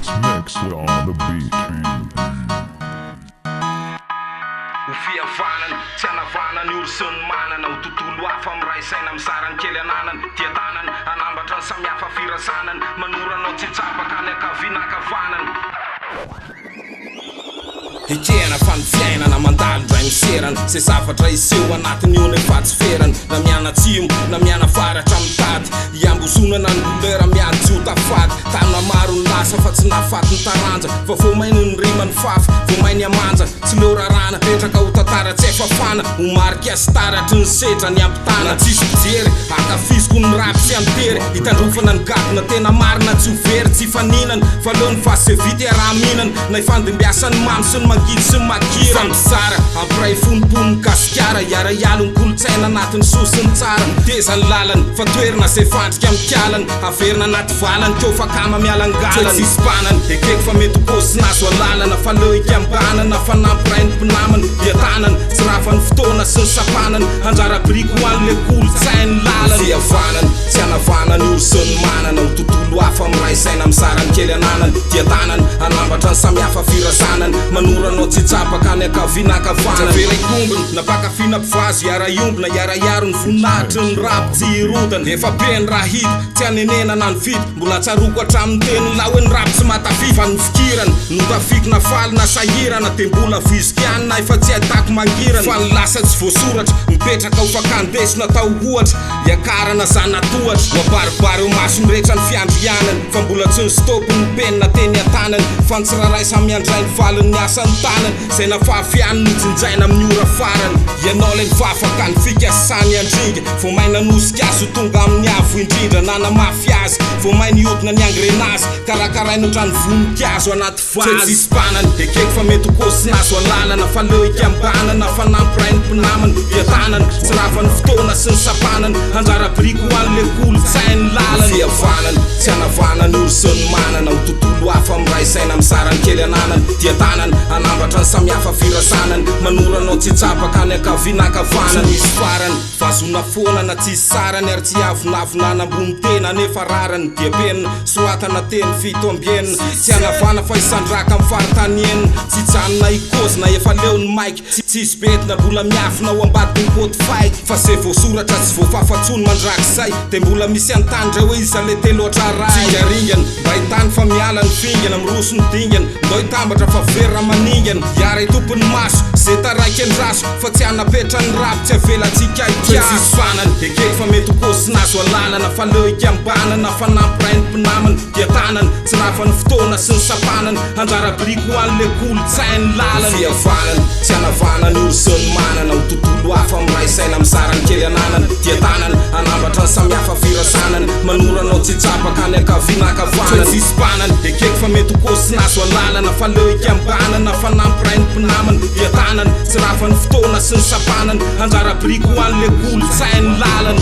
Mix on the beat. Ufiavanan, tianavanan, ursun manan au tontolo hafa miray saina am'sarany kely ananan tiatanan anambatra ny samihafa firasanan manoranao tsy hitsapaka ny akavinakavanan ekehana fa ny fiainana mandalo ndray miserana se zavatra iseho anatin'io nefa tsy ferana na miana tsimo na miana faratra mitady iambosonana ny douleur miady tsy ho tafady tanona maro ny lasa fa tsy nafaty ny taranja fa vomainy ny rima ny fafy vomainy amanja tsy leo rarana petraka ho tantara tsy efa fana ho marika sy taratry ny setra ny ampitana tsisy fijery akafiziko ny rapy sy amtery hitandrofana ny gadona tena marina tsy ho very tsy faninana fa leo ny fasevity araha minana na ifandimbiasany mamy sy ny mangidy sy ny makira fampisara ampiray fonopony gasikara iara-ialo ny kolotsaina anatin'ny sosiny tsara miteza ny lalany fa toerina zay fandrika mikialany averina anaty valany keo fa kama mialangalany tsisy mpanany ekeko fa mety kosinazo alalana fa leo ikambanana fa nampiray ny mpinamany diatanany tsy rafany fotoana sy ny sapanany anjara briko ho an'le kolotsainy lalany fiavanany tsy anavanany orsony manana ho tontolo hafa miray saina am'sarany kely ananany diatanany anambatra ny samihafa firasanany manoranao tsy tsapaka ny akavinakavanany verekombony napakafina mpivazo iara-iombona iara-iaro ny voninahitry ny rapy tsy irotany efa beny raha hity tsy anenena na ny vity mbola tsaroko hatramin'ny teny la hoe ny rapy tsy matafiy fa ny fikirany notafiky na faly na sahirana de mbola vizikianina efa tsy haitako mangirana fa ny lasa tsy voasoratra mipetraka ho fakandesina tao ohatra iakarana zanatohatra mabaribary eo maso ny rehetra ny fiandrianany fa mbola tsy ny stopy ny penina teny atanany fa ny tsiraray samiandray ny valiny ny asany tanany zay nafahafiany nojinjaina amin'ny ora farany ianao le ny fafaka ny fikasany andringa vo maina nosika azy ho tonga amin'ny avo indrindra nanamafy azy vo mainy hodina ny angrenazy karakarainy otrany voninkazo anaty vazy tsisy mpanany ekeko fa mety hokosinazo alalana fa leo ikambanana fa nampiray ny mpinamany diatanany tsy rafany fotoana sy ny sapanany anjara briko ho an'le kolotsainy lalany fiavanany tsy anavanany orsony manana ho tontolo hafa miray saina am'sarany kely ananany diatanany anambatra ny samihafa firasanany manoranao tsy tsapaka ny akavinakavanany misy farany vazona foana na tsisy sarany ary tsy avonavona ambony tena nefa rarany diapenina soatana teny fito ambienina tsy anavana fa isandraka amin'ny faritanienina tsy janona ikozina efa leo ny maiky tsisy betina mbola miafina ho ambadiky ny poty faiky fa se voasoratra tsy voafafatsony mandrakizay de mbola misy antandra hoe iza le teloatra ray tsigaringana mba hitany fa miala ny fingana miroso ny dingana ndo hitambatra fa verra maningana iara itompony maso ze taraiky andraso fa tsy anapetra ny rapy tsy avelatsika ikiazo fanany ekeko fa mety hokosinazo alalana fa leo ikambanana fa nampiray ny mpinamany diatanany tsy rafany fotoana sy ny sapanany anjara briko ho an'le kolotsainy lalany fiavanany tsy anavanany orsony manana ho tontolo hafa miray saina am'sarany kely ananany diatanany anambatra ny samihafa firasanany manoranao tsy tsapaka ny akavinakavanany tsisy mpanany ekeko fa mety hokosinazo alalana fa leo ikambanana fa nampiray ny mpinamany diatanany tsy rafany fotoana sy ny sapanany anjara briko ho an'le kolotsainy lalany